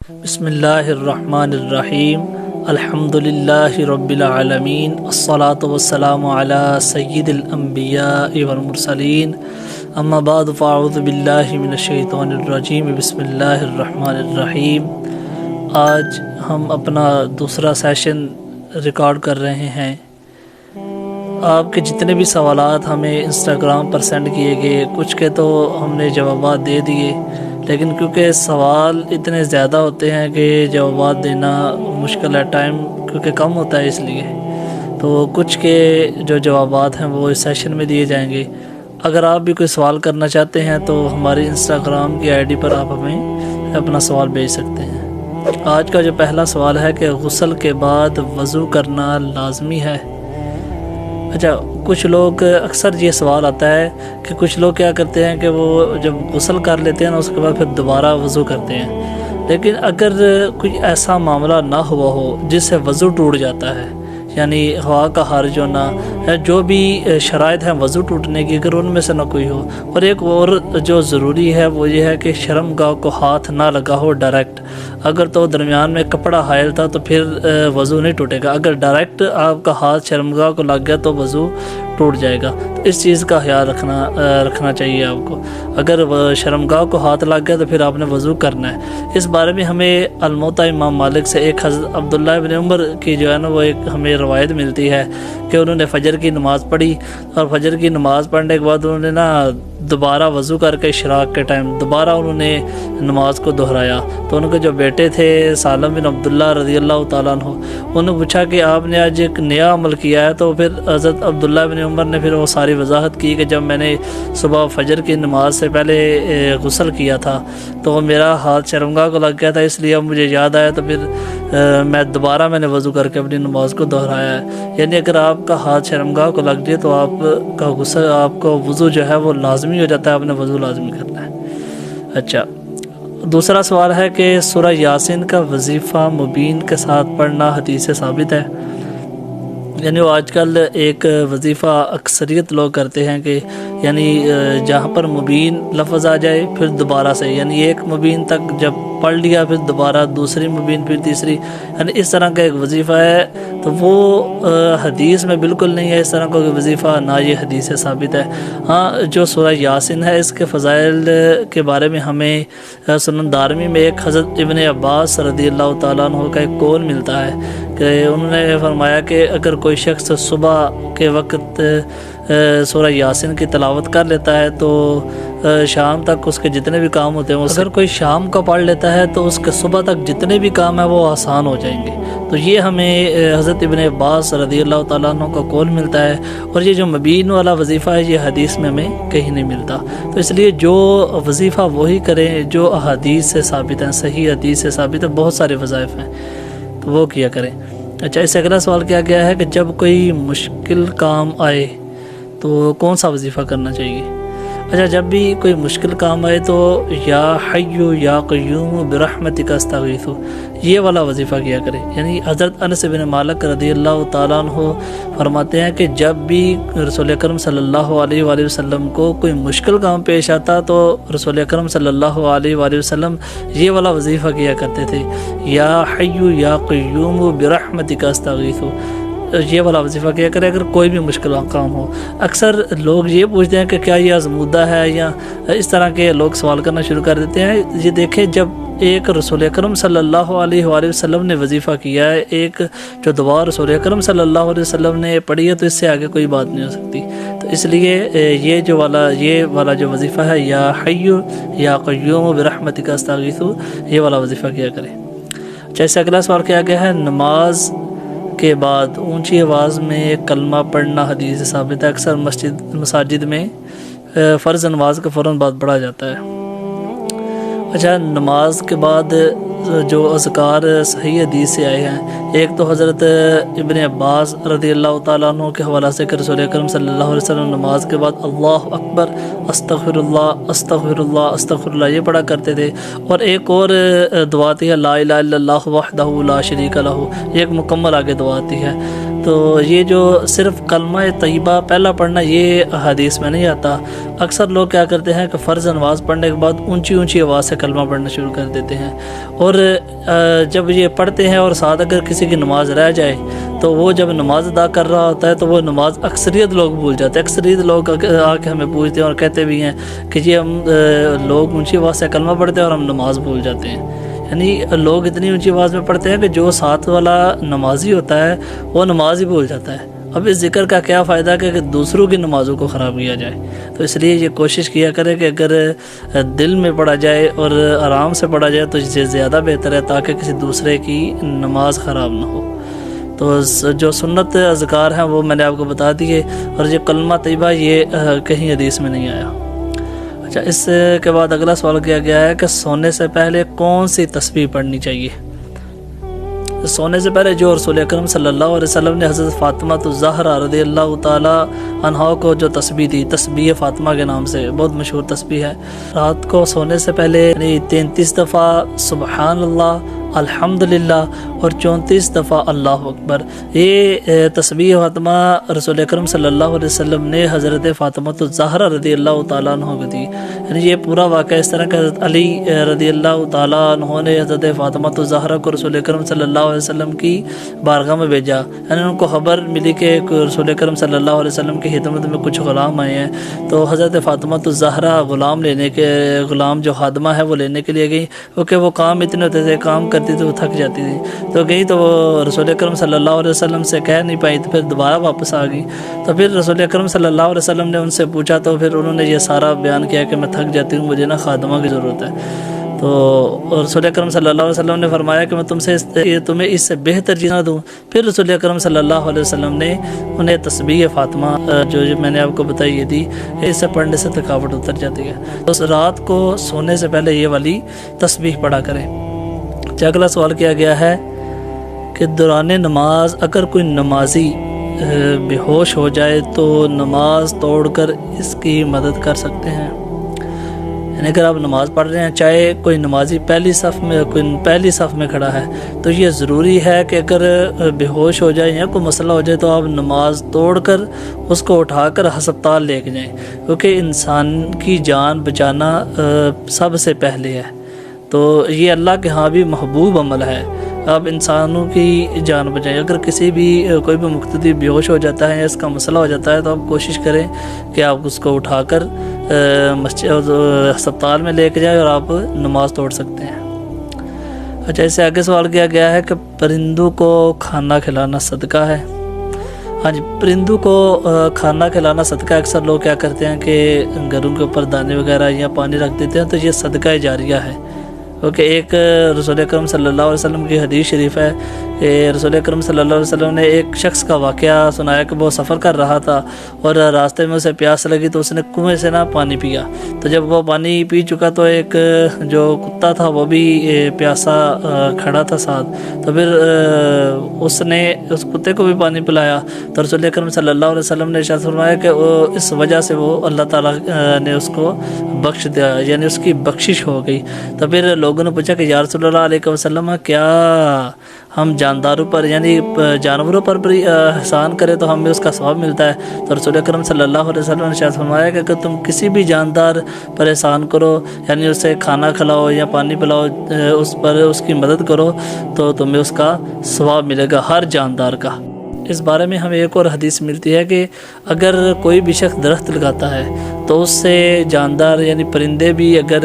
بسم اللہ الرحمن الرحیم الحمد للہ رب العالمین الصلاۃ والسلام علی سید الانبیاء والمرسلین اما بعد فاعوذ باللہ من الشیطان الرجیم بسم اللہ الرحمن الرحیم۔ آج ہم اپنا دوسرا سیشن ریکارڈ کر رہے ہیں۔ آپ کے جتنے بھی سوالات ہمیں انسٹاگرام پر سینڈ کیے گئے، کچھ کے تو ہم نے جوابات دے دیے، لیکن کیونکہ سوال اتنے زیادہ ہوتے ہیں کہ جوابات دینا مشکل ہے، ٹائم کیونکہ کم ہوتا ہے، اس لیے تو کچھ کے جو جوابات ہیں وہ اس سیشن میں دیے جائیں گے۔ اگر آپ بھی کوئی سوال کرنا چاہتے ہیں تو ہماری انسٹاگرام کی آئی ڈی پر آپ ہمیں اپنا سوال بھیج سکتے ہیں۔ آج کا جو پہلا سوال ہے کہ غسل کے بعد وضو کرنا لازمی ہے؟ اچھا، کچھ لوگ اکثر یہ سوال آتا ہے کہ کچھ لوگ کیا کرتے ہیں کہ وہ جب غسل کر لیتے ہیں نا، اس کے بعد پھر دوبارہ وضو کرتے ہیں، لیکن اگر کوئی ایسا معاملہ نہ ہوا ہو جس سے وضو ٹوٹ جاتا ہے، یعنی ہوا کا حرج ہونا یا جو بھی شرائط ہیں وضو ٹوٹنے کی، اگر ان میں سے نہ کوئی ہو، اور ایک اور جو ضروری ہے وہ یہ ہے کہ شرم گاہ کو ہاتھ نہ لگا ہو ڈائریکٹ۔ اگر تو درمیان میں کپڑا حائل تھا تو پھر وضو نہیں ٹوٹے گا، اگر ڈائریکٹ آپ کا ہاتھ شرمگاہ کو لگ گیا تو وضو ٹوٹ جائے گا۔ تو اس چیز کا خیال رکھنا چاہیے آپ کو۔ اگر شرمگاہ کو ہاتھ لگ گیا تو پھر آپ نے وضو کرنا ہے۔ اس بارے میں ہمیں الموطا امام مالک سے ایک حضرت عبداللہ ابن عمر کی جو ہے نا وہ ایک ہمیں روایت ملتی ہے کہ انہوں نے فجر کی نماز پڑھی، اور فجر کی نماز پڑھنے کے بعد انہوں نے نا دوبارہ وضو کر کے اشراق کے ٹائم دوبارہ انہوں نے نماز کو دہرایا۔ تو ان کے جو بیٹے تھے سالم بن عبداللہ رضی اللہ تعالیٰ عنہ، انہوں نے پوچھا کہ آپ نے آج ایک نیا عمل کیا ہے؟ تو پھر حضرت عبداللہ بن عمر نے پھر وہ ساری وضاحت کی کہ جب میں نے صبح فجر کی نماز سے پہلے غسل کیا تھا تو میرا ہاتھ شرمگاہ کو لگ گیا تھا، اس لیے اب مجھے یاد آیا تو پھر میں نے وضو کر کے اپنی نماز کو دہرایا ہے۔ یعنی اگر آپ کا ہاتھ شرمگاہ کو لگ جائے تو آپ کا غسل، آپ کا وضو جو ہے وہ لازمی ہو جاتا ہے، آپ نے وضو لازمی کرنا ہے۔ اچھا، دوسرا سوال ہے کہ سورہ یاسین کا وظیفہ مبین کے ساتھ پڑھنا حدیث سے ثابت ہے؟ یعنی وہ آج کل ایک وظیفہ اکثریت لوگ کرتے ہیں کہ یعنی جہاں پر مبین لفظ آ جائے پھر دوبارہ سے، یعنی ایک مبین تک جب پڑھ لیا پھر دوبارہ دوسری مبین پھر تیسری، یعنی اس طرح کا ایک وظیفہ ہے، تو وہ حدیث میں بالکل نہیں ہے اس طرح کا وظیفہ، نہ یہ حدیث سے ثابت ہے۔ ہاں، جو سورہ یاسین ہے اس کے فضائل کے بارے میں ہمیں سنن دارمی میں ایک حضرت ابن عباس رضی اللہ تعالیٰ عنہ کا ایک قول ملتا ہے کہ انہوں نے فرمایا کہ اگر کوئی شخص صبح کے وقت سورہ یاسین کی تلاوت کر لیتا ہے تو شام تک اس کے جتنے بھی کام ہوتے ہیں، اگر کوئی شام کو پڑھ لیتا ہے تو اس کے صبح تک جتنے بھی کام ہیں وہ آسان ہو جائیں گے۔ تو یہ ہمیں حضرت ابن عباس رضی اللہ تعالیٰ عنہ کا قول ملتا ہے، اور یہ جو مبین والا وظیفہ ہے یہ حدیث میں ہمیں کہیں نہیں ملتا۔ تو اس لیے جو وظیفہ وہی کریں جو احادیث سے ثابت ہیں، صحیح حدیث سے ثابت ہے، بہت سارے وظائف ہیں تو وہ کیا کریں۔ اچھا، اس سے اگلا سوال کیا گیا ہے کہ جب کوئی مشکل کام آئے تو کون سا وظیفہ کرنا چاہیے؟ اچھا، جب بھی کوئی مشکل کام آئے تو یا حی یا قیوم برحمتک استغیث، یہ والا وظیفہ کیا کرے۔ یعنی حضرت انس بن مالک رضی اللہ تعالیٰ عنہ فرماتے ہیں کہ جب بھی رسول اکرم صلی اللہ علیہ وآلہ وسلم کو کوئی مشکل کام پیش آتا تو رسول اکرم صلی اللہ علیہ وآلہ وسلم یہ والا وظیفہ کیا کرتے تھے، یا حی یا قیوم برحمتک استغیث، یہ والا وظیفہ کیا کرے اگر کوئی بھی مشکل کام ہو۔ اکثر لوگ یہ پوچھتے ہیں کہ کیا یہ آزمودہ ہے، یا اس طرح کے لوگ سوال کرنا شروع کر دیتے ہیں۔ یہ دیکھیں، جب ایک رسول اکرم صلی اللہ علیہ وآلہ وسلم نے وظیفہ کیا ہے، ایک جو دعا رسول اکرم صلی اللہ علیہ وسلم نے پڑھی ہے، تو اس سے آگے کوئی بات نہیں ہو سکتی۔ تو اس لیے یہ والا جو وظیفہ ہے، یا حی یا قیوم برحمتک استغیث، یہ والا وظیفہ کیا کرے۔ جیسے اگلا سوال کیا گیا ہے، نماز کے بعد اونچی آواز میں کلمہ پڑھنا حدیث سے ثابت ہے؟ اکثر مساجد میں فرض نماز کا فوراً بعد پڑھا جاتا ہے۔ اچھا، نماز کے بعد جو اذکار صحیح حدیث سے آئے ہیں، ایک تو حضرت ابن عباس رضی اللہ تعالیٰ عنہ کے حوالہ سے کہ رسول اکرم صلی اللہ علیہ وسلم نماز کے بعد اللہ اکبر استغفر اللہ استغفر اللہ استغفر اللہ یہ پڑھا کرتے تھے، اور ایک اور دعا آتی ہے لا الہ الا اللہ وحدہ لا شریک لہ، یہ ایک مکمل آگے دعا آتی ہے۔ تو یہ جو صرف کلمہ طیبہ پہلا پڑھنا یہ حدیث میں نہیں آتا۔ اکثر لوگ کیا کرتے ہیں کہ فرض نماز پڑھنے کے بعد اونچی اونچی آواز سے کلمہ پڑھنا شروع کر دیتے ہیں، اور جب یہ پڑھتے ہیں اور ساتھ اگر کسی کی نماز رہ جائے تو وہ جب نماز ادا کر رہا ہوتا ہے تو وہ نماز اکثریت لوگ بھول جاتے ہیں۔ اکثریت لوگ آ کے ہمیں پوچھتے ہیں اور کہتے بھی ہیں کہ یہ ہم لوگ اونچی آواز سے کلمہ پڑھتے ہیں اور ہم نماز بھول جاتے ہیں۔ یعنی لوگ اتنی اونچی آواز میں پڑھتے ہیں کہ جو ساتھ والا نمازی ہوتا ہے وہ نماز ہی بھول جاتا ہے۔ اب اس ذکر کا کیا فائدہ کہ دوسروں کی نمازوں کو خراب کیا جائے؟ تو اس لیے یہ کوشش کیا کرے کہ اگر دل میں پڑھا جائے اور آرام سے پڑھا جائے تو اسے زیادہ بہتر ہے، تاکہ کسی دوسرے کی نماز خراب نہ ہو۔ تو جو سنت اذکار ہیں وہ میں نے آپ کو بتا دیے، اور یہ کلمہ طیبہ یہ کہیں حدیث میں نہیں آیا۔ اچھا، اس کے بعد اگلا سوال کیا گیا ہے کہ سونے سے پہلے کون سی تسبیح پڑھنی چاہیے؟ سونے سے پہلے جو رسول اکرم صلی اللہ علیہ وسلم نے حضرت فاطمہ الزہرا رضی اللہ تعالی عنہا کو جو تسبیح دی، تسبیح فاطمہ کے نام سے بہت مشہور تسبیح ہے، رات کو سونے سے پہلے 33 دفعہ سبحان اللہ، الحمدللہ اور 34 دفعہ اللہ اکبر، یہ تسبیح فاطمہ رسول اکرم صلی اللہ علیہ وسلم نے حضرت فاطمہ الزہرا رضی اللہ تعالیٰ عنہ کو دی۔ یعنی یہ پورا واقعہ اس طرح کہ حضرت علی رضی اللہ تعالیٰ عنہ نے حضرت فاطمہ الزہرا کو رسول اکرم صلی اللہ علیہ وسلم کی بارگاہ میں بھیجا، یعنی ان کو خبر ملی کہ رسول اکرم صلی اللہ علیہ وسلم کی خدمت میں کچھ غلام آئے ہیں، تو حضرت فاطمہ الزہرا غلام جو خادمہ ہے وہ لینے کے لیے گئی، کیونکہ وہ کام اتنے ہوتے تھے، کام کرتی تھی وہ تھک جاتی تھی، تو گئی تو وہ رسول اکرم صلی اللہ علیہ وسلم سے کہہ نہیں پائی، تو پھر دوبارہ واپس آ گئی۔ تو پھر رسول اکرم صلی اللہ علیہ وسلم نے ان سے پوچھا، تو پھر انہوں نے یہ سارا بیان کیا کہ میں تھک جاتی ہوں، مجھے نا خادمہ کی ضرورت ہے۔ تو رسول اکرم صلی اللہ علیہ وسلم نے فرمایا کہ میں تمہیں اس سے بہتر چیز نہ دوں؟ پھر رسول اکرم صلی اللہ علیہ وسلم نے انہیں تسبیح فاطمہ جو میں نے آپ کو بتائی یہ دی، اس سے پڑھنے سے تھکاوٹ اتر جاتی ہے، تو رات کو سونے سے پہلے یہ والی تسبیح پڑھا کریں۔ اگلا سوال کیا گیا ہے کہ دوران نماز اگر کوئی نمازی بے ہوش ہو جائے تو نماز توڑ کر اس کی مدد کر سکتے ہیں؟ یعنی اگر آپ نماز پڑھ رہے ہیں، چاہے کوئی نمازی پہلی صف میں کھڑا ہے، تو یہ ضروری ہے کہ اگر بے ہوش ہو جائے یا کوئی مسئلہ ہو جائے تو آپ نماز توڑ کر اس کو اٹھا کر ہسپتال لے کے جائیں، کیونکہ انسان کی جان بچانا سب سے پہلے ہے، تو یہ اللہ کے ہاں بھی محبوب عمل ہے۔ آپ انسانوں کی جان بچائیں۔ اگر کوئی بھی مقتدی بے ہوش ہو جاتا ہے یا اس کا مسئلہ ہو جاتا ہے تو آپ کوشش کریں کہ آپ اس کو اٹھا کر ہسپتال میں لے کے جائیں اور آپ نماز توڑ سکتے ہیں۔ اچھا، اس سے آگے سوال کیا گیا ہے کہ پرندوں کو کھانا کھلانا صدقہ ہے؟ ہاں جی، پرندوں کو کھانا کھلانا صدقہ۔ اکثر لوگ کیا کرتے ہیں کہ گھروں کے اوپر دانے وغیرہ یا پانی رکھ دیتے ہیں، تو یہ صدقہ جاریہ ہے، کیونکہ ایک رسول اکرم صلی اللہ علیہ وسلم کی حدیث شریف ہے کہ رسول اکرم صلی اللہ علیہ وسلم نے ایک شخص کا واقعہ سنایا کہ وہ سفر کر رہا تھا اور راستے میں اسے پیاس لگی تو اس نے کنویں سے پانی پیا، تو جب وہ پانی پی چکا تو ایک جو کتا تھا وہ بھی پیاسا کھڑا تھا ساتھ، تو پھر اس نے اس کتے کو بھی پانی پلایا، تو رسول اکرم صلی اللہ علیہ وسلم نے ارشاد فرمایا کہ اس وجہ سے وہ اللہ تعالیٰ نے اس کو بخش دیا، یعنی اس کی بخشش ہو گئی۔ تو پھر لوگوں نے پوچھا کہ یا رسول اللہ علیہ وسلم، کیا ہم جانداروں پر یعنی جانوروں پر بھی احسان کریں تو ہمیں اس کا ثواب ملتا ہے؟ تو رسول اکرم صلی اللہ علیہ وسلم نے ارشاد فرمایا کہ اگر تم کسی بھی جاندار پر احسان کرو، یعنی اسے کھانا کھلاؤ یا پانی پلاؤ، اس کی مدد کرو، تو تمہیں اس کا ثواب ملے گا، ہر جاندار کا۔ اس بارے میں ہمیں ایک اور حدیث ملتی ہے کہ اگر کوئی بھی شخص درخت لگاتا ہے تو اس سے جاندار یعنی پرندے بھی اگر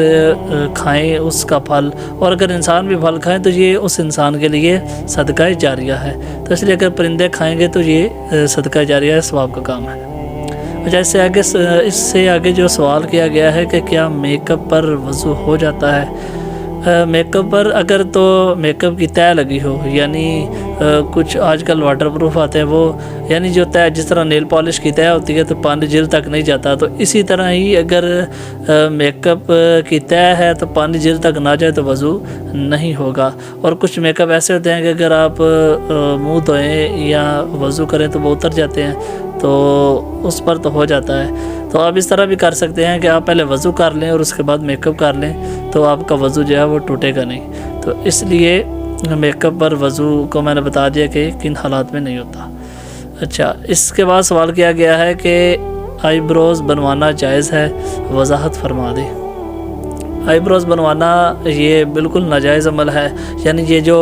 کھائیں اس کا پھل، اور اگر انسان بھی پھل کھائیں تو یہ اس انسان کے لیے صدقہ جاریہ ہے، تو اس لیے اگر پرندے کھائیں گے تو یہ صدقہ جاریہ ہے، ثواب کا کام ہے۔ اچھا، اس سے آگے جو سوال کیا گیا ہے کہ کیا میک اپ پر وضو ہو جاتا ہے؟ میک اپ پر اگر تو میک اپ کی تہ لگی ہو، یعنی کچھ آج کل واٹر پروف آتے ہیں، وہ یعنی جو تہ جس طرح نیل پالش کی تہ ہوتی ہے تو پانی جلد تک نہیں جاتا، تو اسی طرح ہی اگر میک اپ کی تہ ہے تو پانی جلد تک نہ جائے تو وضو نہیں ہوگا۔ اور کچھ میک اپ ایسے ہوتے ہیں کہ اگر آپ منہ دھوئیں یا وضو کریں تو وہ اتر جاتے ہیں، تو اس پر تو ہو جاتا ہے۔ تو آپ اس طرح بھی کر سکتے ہیں کہ آپ پہلے وضو کر لیں اور اس کے بعد میک اپ کر لیں، تو آپ کا وضو جو ہے وہ ٹوٹے گا نہیں۔ تو اس لیے میک اپ پر وضو کو میں نے بتا دیا کہ کن حالات میں نہیں ہوتا۔ اچھا، اس کے بعد سوال کیا گیا ہے کہ آئی بروز بنوانا جائز ہے؟ وضاحت فرما دیں۔ آئی بروز بنوانا یہ بالکل ناجائز عمل ہے، یعنی یہ جو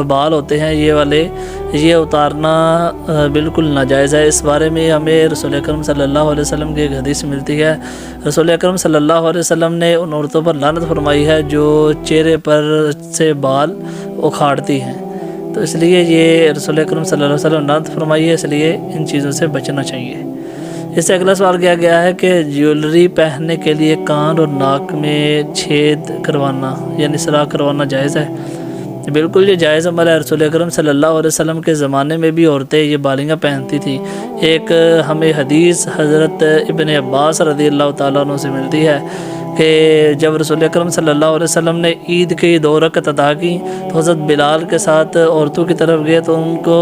بال ہوتے ہیں یہ والے، یہ اتارنا بالکل ناجائز ہے۔ اس بارے میں ہمیں رسول اکرم صلی اللہ علیہ وسلم کی ایک حدیث ملتی ہے۔ رسول اکرم صلی اللہ علیہ وسلم نے ان عورتوں پر لعنت فرمائی ہے جو چہرے پر سے بال اکھاڑتی ہیں، تو اس لیے یہ رسول اکرم صلی اللہ علیہ وسلم نے لعنت فرمائی ہے، اس لیے ان چیزوں سے بچنا چاہیے۔ اس سے اگلا سوال کیا گیا ہے کہ جیولری پہننے کے لیے کان اور ناک میں چھید کروانا یعنی سراخ کروانا جائز ہے؟ بالکل یہ جائز عمل ہے۔ رسول اکرم صلی اللہ علیہ وسلم کے زمانے میں بھی عورتیں یہ بالیاں پہنتی تھیں۔ ایک ہمیں حدیث حضرت ابن عباس رضی اللہ تعالیٰ عنہ سے ملتی ہے کہ جب رسول اکرم صلی اللہ علیہ وسلم نے عید کی 2 رکعت ادا کی تو حضرت بلال کے ساتھ عورتوں کی طرف گئے تو ان کو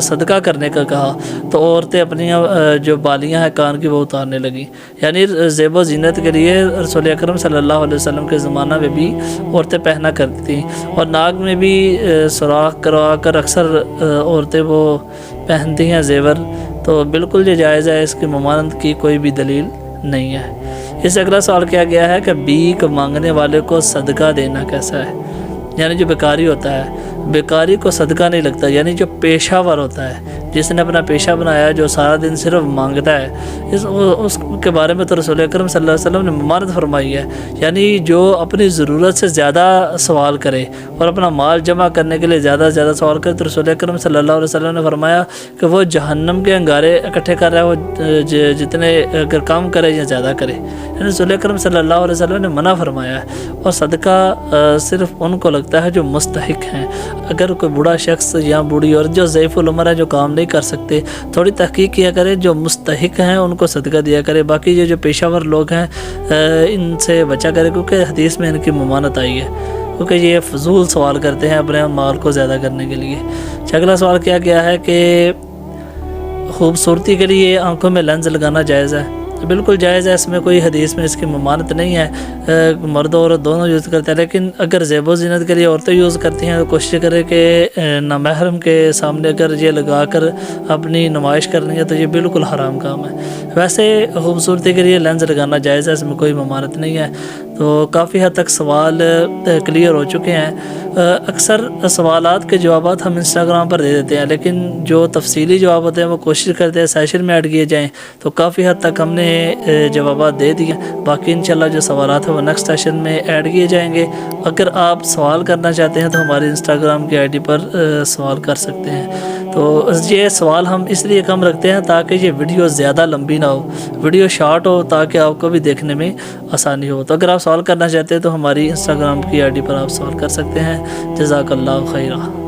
صدقہ کرنے کا کہا، تو عورتیں اپنی جو بالیاں ہیں کان کی وہ اتارنے لگیں، یعنی زیب و زینت کے لیے رسول اکرم صلی اللہ علیہ وسلم کے زمانہ میں بھی عورتیں پہنا کرتی تھیں۔ اور ناک میں بھی سوراخ کروا کر اکثر عورتیں وہ پہنتی ہیں زیور، تو بالکل یہ جائز ہے، اس کی ممانعت کی کوئی بھی دلیل نہیں ہے۔ اس سے اگلا سوال کیا گیا ہے کہ بھیک مانگنے والے کو صدقہ دینا کیسا ہے؟ یعنی جو بیکاری ہوتا ہے، بیکاری کو صدقہ نہیں لگتا، یعنی جو پیشہ ور ہوتا ہے، جس نے اپنا پیشہ بنایا، جو سارا دن صرف مانگتا ہے، اس کے بارے میں تو رسول اکرم صلی اللہ علیہ وسلم نے ممانعت فرمائی ہے، یعنی جو اپنی ضرورت سے زیادہ سوال کرے اور اپنا مال جمع کرنے کے لیے زیادہ سے زیادہ سوال کرے، تو رسول اکرم صلی اللہ علیہ وسلم نے فرمایا کہ وہ جہنم کے انگارے اکٹھے کر رہا ہے، وہ جتنے اگر کم کرے یا زیادہ کرے، یعنی رسول اکرم صلی اللہ علیہ وسلم نے منع فرمایا ہے۔ اور صدقہ صرف ان کو لگتا ہے جو مستحق ہیں۔ اگر کوئی بوڑھا شخص یا بوڑھی اور جو ضعیف العمر ہے، جو کام نہیں کر سکتے، تھوڑی تحقیق کیا کرے، جو مستحق ہیں ان کو صدقہ دیا کرے، باقی یہ جو پیشہ ور لوگ ہیں ان سے بچا کرے، کیونکہ حدیث میں ان کی ممانعت آئی ہے، کیونکہ یہ فضول سوال کرتے ہیں اپنے مال کو زیادہ کرنے کے لیے۔ اگلا سوال کیا گیا ہے کہ خوبصورتی کے لیے آنکھوں میں لینز لگانا جائز ہے؟ بالکل جائز ہے، اس میں کوئی حدیث میں اس کی ممانعت نہیں ہے، مرد و عورت دونوں یوز کرتے ہیں، لیکن اگر زیب و زینت کے لیے عورتیں یوز کرتی ہیں تو کوشش کرے کہ نامحرم کے سامنے اگر یہ لگا کر اپنی نمائش کرنی ہے تو یہ بالکل حرام کام ہے۔ ویسے خوبصورتی کے لیے لینز لگانا جائز ہے، اس میں کوئی ممانعت نہیں ہے۔ تو کافی حد تک سوال کلیئر ہو چکے ہیں۔ اکثر سوالات کے جوابات ہم انسٹاگرام پر دے دیتے ہیں، لیکن جو تفصیلی جواب ہوتے ہیں وہ کوشش کرتے ہیں سیشن میں ایڈ کیے جائیں، تو کافی حد تک ہم نے جوابات دے دیے۔ باقی انشاءاللہ جو سوالات ہیں وہ نیکسٹ سیشن میں ایڈ کیے جائیں گے۔ اگر آپ سوال کرنا چاہتے ہیں تو ہماری انسٹاگرام کی آئی ڈی پر سوال کر سکتے ہیں۔ تو یہ سوال ہم اس لیے کم رکھتے ہیں تاکہ یہ ویڈیو زیادہ لمبی نہ ہو، ویڈیو شارٹ ہو تاکہ آپ کو بھی دیکھنے میں آسانی ہو۔ تو اگر آپ سوال کرنا چاہتے ہیں تو ہماری انسٹاگرام کی آئی ڈی پر آپ سوال کر سکتے ہیں۔ جزاک اللہ خیرہ۔